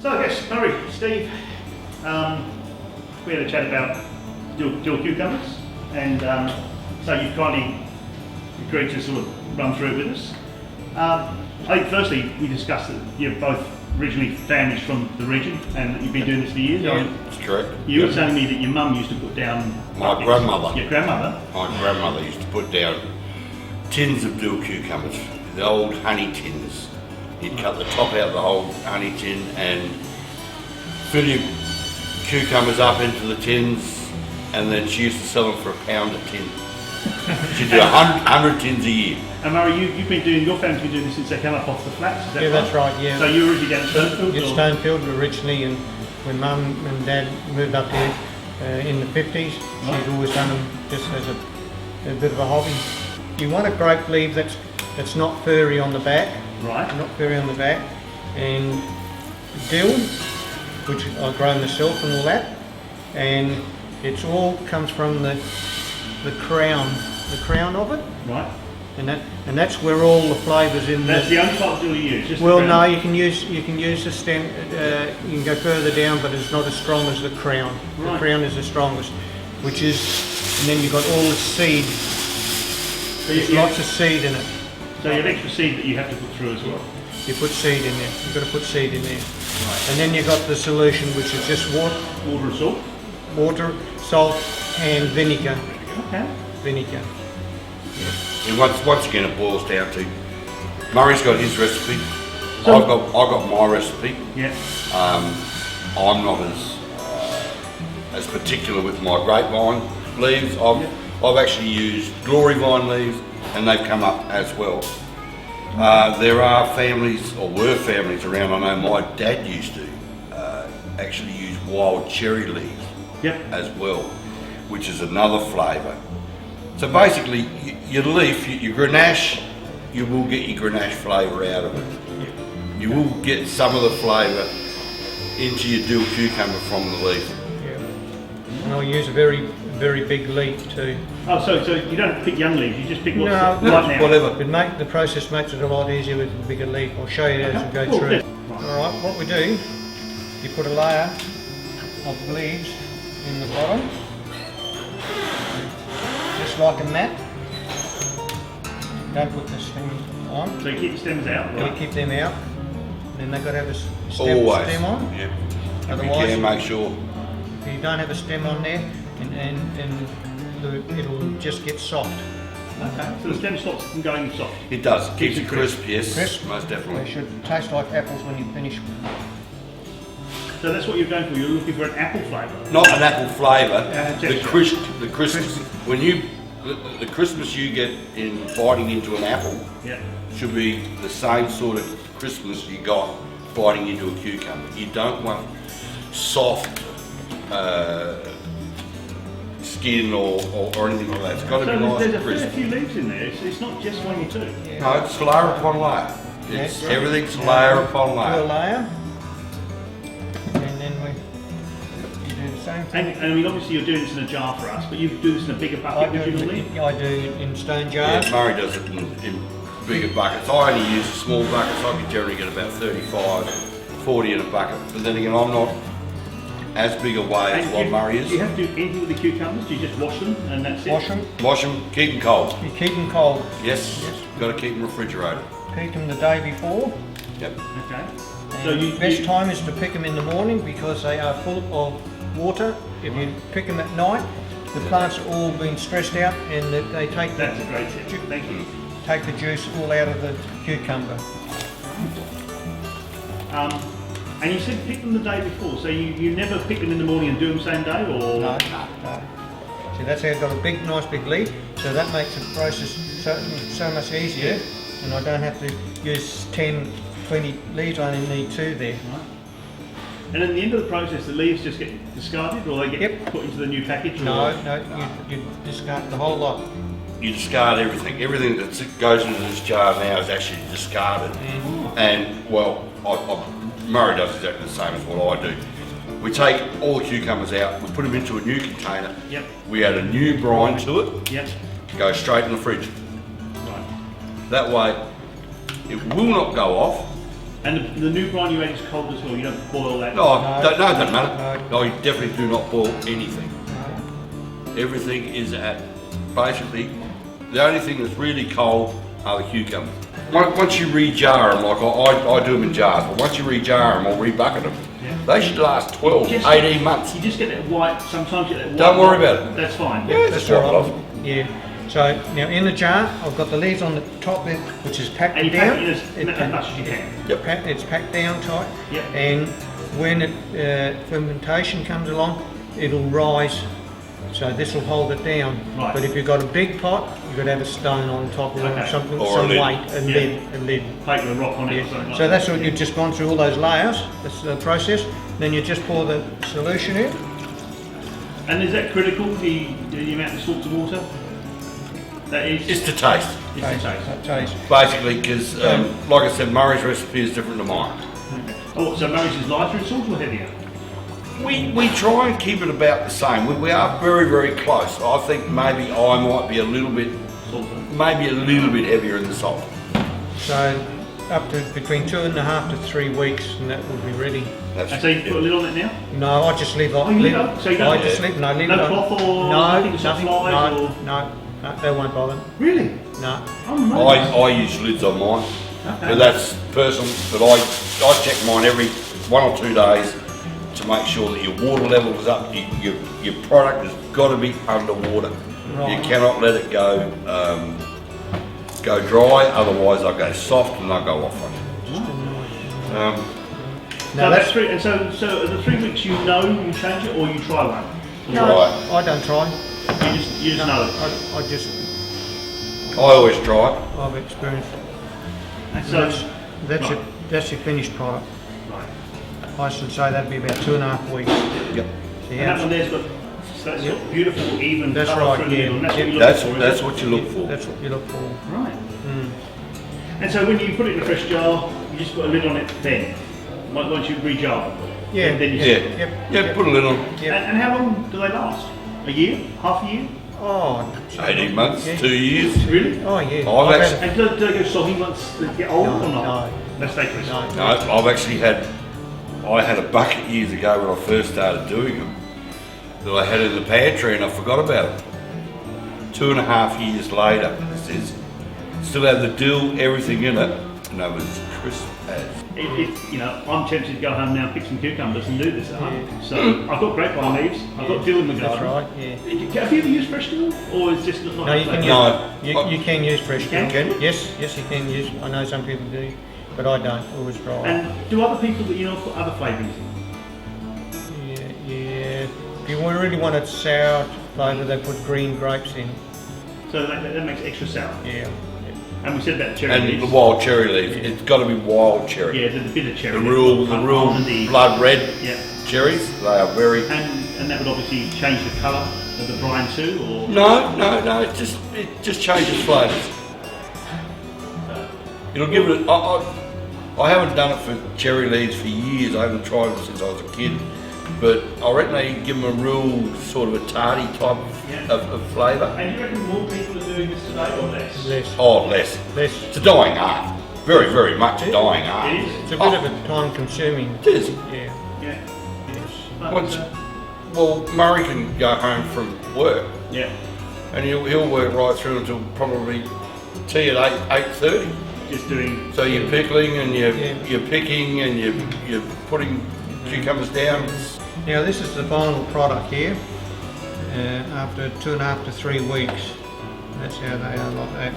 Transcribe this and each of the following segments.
So I guess, Murray, Steve, we had a chat about dill cucumbers, and so you've kindly agreed to sort of run through it with us. I think firstly we discussed that you're both originally families from the region and that you've been doing this for years. Yeah, that's correct. You were telling me that your mum used to put down... My grandmother. Your grandmother? My grandmother used to put down tins of dill cucumbers, the old honey tins. You'd cut the top out of the whole honey tin and fill your cucumbers up into the tins, and then she used to sell them for £1 a tin. She'd do 100 tins a year. And Murray, your family's been doing this since they came up off the flats, is that right? That's right, yeah. So you were originally down at Stonefield? Yeah, Stonefield originally, and when Mum and Dad moved up here in the 50s, she'd always done them just as a bit of a hobby. You want a grape leaf that's not furry on the back. Right. Not furry on the back. And dill, which I grow myself and all that. And it's all comes from the crown of it. Right. And that's where all the flavours in. That's the only type of dill you use. Just well, no, you can use the stem. You can go further down, but it's not as strong as the crown. Right. The crown is the strongest, which is, and then you've got all the seed. So There's lots of seed in it. So you have extra seed that you have to put through as well. You put seed in there. You've got to put seed in there. Right. And then you've got the solution, which is just Water and salt. water, salt, and vinegar. Okay. Vinegar. And once again, it boils down to Murray's got his recipe. So, I've got my recipe. Yeah. I'm not as particular with my grapevine leaves. I've actually used glory vine leaves, and they've come up as well. There are families, or were families around. I know my dad used to actually use wild cherry leaves. Yep. As well, which is another flavour. So basically, your leaf, your grenache, you will get your grenache flavour out of it. You will get some of the flavour into your dill cucumber from the leaf. Yeah. And I'll use a very big leaf too. Oh, so you don't pick young leaves, you just pick what's No, right now? Whatever. The process makes it a lot easier with a bigger leaf. I'll show you as we go through. Alright, what we do, you put a layer of leaves in the bottom, just like a mat. Don't put the stems on. So you keep the stems out, right? You keep them out. Then they've got to have a Always. stem on. Yeah. If Otherwise, you can, make sure. if you don't have a stem on there, it'll just get soft. Okay, so the stem stops from going soft. It does. Keeps it crisp, yes. Crisp. Most definitely. They should taste like apples when you finish. So that's what you're going for, you're looking for an apple flavour? Not an apple flavour. Texture. The crispness. When the crispness you get in biting into an apple should be the same sort of crispness you got biting into a cucumber. You don't want soft skin or anything like that. It's got to be nice there's and a crisp. fair few leaves in there, it's not just one or two. Yeah. No, it's layer upon layer. It's, everything's layer upon Do a layer. layer, and then you do the same thing. And I mean, obviously you're doing this in a jar for us, but you do this in a bigger bucket, would you believe? I do in stone jars. Yeah, Murray does it in bigger buckets. I only use small buckets. I can generally get about 35, 40 in a bucket. But then again, I'm not as big a way as what Murray is. Do you have to do anything with the cucumbers? Do you just wash them and that's it? Wash them, keep them cold. You keep them cold. Yes, got to keep them refrigerated. Keep them the day before. Yep. Okay. So the best time is to pick them in the morning because they are full of water. If you pick them at night, the plants are all been stressed out and they take That's a great tip, thank you. Take the juice all out of the cucumber. And you said pick them the day before, so you never pick them in the morning and do them same day, or? No. See, that's how I've got a nice big leaf, so that makes the process so much easier, and I don't have to use 10, 20 leaves, I only need 2 there. Right. And at the end of the process, the leaves just get discarded, or they get put into the new package? No, you discard the whole lot. You discard everything. Everything that goes into this jar now is actually discarded. And, well, Murray does exactly the same as what I do. We take all the cucumbers out, we put them into a new container. Yep. We add a new brine to it. Yep. Go straight in the fridge. Right. That way, it will not go off, And the new brine you add is cold as well. You don't boil that. No, no, it doesn't matter. No. No, you definitely do not boil anything. Everything is at, basically, the only thing that's really cold are the cucumbers. Once you re-jar them, like I do them in jars, but once you re-jar them or re-bucket them, they should last 12, 18 months. You just get that white, sometimes you get that white. Don't worry about it. That's fine. Yeah, just wipe it off. Yeah. So now in the jar, I've got the leaves on the top there, which is packed And you down. pack it as much as you can. Yep. It's packed down tight. Yep. And when fermentation comes along, it'll rise. So this will hold it down. Right. But if you've got a big pot, you've got to have a stone on top or Okay. something, Or a some lid. weight, a lid. Plate with a rock on it or something Yeah. like So that. that's what you've just gone through all those layers. That's the process. Then you just pour the solution in. And is that critical, the amount of salt and water? That is? It's the taste. It's the taste. Taste. Basically, because, like I said, Murray's recipe is different to mine. Oh, so Murray's is lighter in salt or heavier? We try and keep it about the same. We are very, very close. I think maybe I might be a little bit heavier in the salt. So up to between 2.5 to 3 weeks, and that will be ready. And so you put a lid on it now? No, I just leave it. Oh, you don't? So you don't? I just leave. No, leave No it on. cloth or no, nothing to stop nothing. flies No, or? no, they won't bother. Really? No. Oh, nice. I use lids on mine, Okay. but that's personal. But I check mine every 1 or 2 days to make sure that your water level is up. Your product has got to be underwater. Right. You cannot let it go dry, otherwise they'll go soft and they'll go off on you. So that's three. And so at the 3 weeks, you know you change it, or you try one. No, Right. I don't try. You just know. I just, I always try it. I've experienced. And so That's your finished product. right. I should say that'd be about 2.5 weeks. Yep. So And that one there's got that's got beautiful, even That's colour right, through the yeah. middle. And that's what Yeah. you look That's for. is that's it? what you look for. That's what you look for. Right. Mm. And so when you put it in a fresh jar, you just put a lid on it then. Once you re-jar. Yeah. And then you Yeah. Yeah. Put a lid on. Yep. And how long do they last? A year? Half a year? Oh. 18 months, Yeah. 2 years. Really? Oh yeah. I've I've actually- had And do they go soggy once they get old or not? No. They stay crisp. No. No, I've actually I had a bucket years ago when I first started doing them that I had in the pantry and I forgot about it. 2.5 years later, this is, still had the dill, everything in it, and they was as crisp as. You know, I'm tempted to go home now and pick some cucumbers and do this at home. So I've got grapevine leaves, I've got dill in the That's garden. right. Yeah. Have you ever used fresh dill, or is this not? No, you can use. No. You can use fresh can? dill. Yes, yes, you can use. I know some people do, but I don't. Always dry. And do other people that you know put other flavourings in? Yeah. If you really want it sour flavour, they put green grapes in. So that makes extra sour. Yeah. And we said about cherry And leaves. the wild cherry leaf, it's got to be wild cherry. Yeah, the bitter cherry. The real almondy. blood red Yeah. cherries, they are very. And that would obviously change the colour of the brine too, or? No, it just changes flavours. It'll give it. I haven't done it for cherry leaves for years. I haven't tried it since I was a kid, but I reckon they give them a real sort of a tarty type of flavour. And you reckon more people are doing this today or less? Less. Oh, less. Less. It's a dying art. Very, very much a dying art. It is. It's a bit of a time consuming. It is. Yeah. Yeah. Yes. But, Once, well, Murray can go home from work yeah. and he'll work right through until probably tea at 8:30. Just doing. So you're pickling and Yeah. you're picking and you're putting cucumbers down. Now this is the final product here. After 2.5 to 3 weeks, that's how they are like that.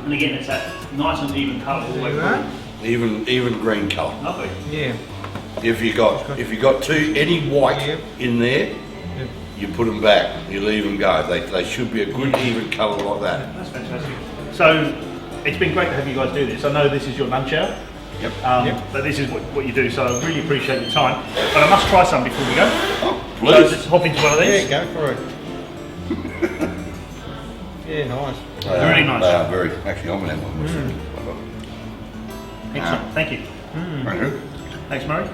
And again, it's that nice and even colour all the way There you through. are. Even green colour. Lovely. Yeah. If you got any white Yep. in there, Yep. you put them back. You leave them go. They should be a good even colour like that. That's fantastic. So it's been great to have you guys do this. I know this is your lunch hour. Yep. Yep. But this is what you do, so I really appreciate your time. But I must try some before we go. Oh, So please. just hop into one of Yeah, these. go for it. Yeah, nice. They're really nice. They are very. Actually, I'm gonna have one. Excellent. Thank you. Right here. Thanks, Murray.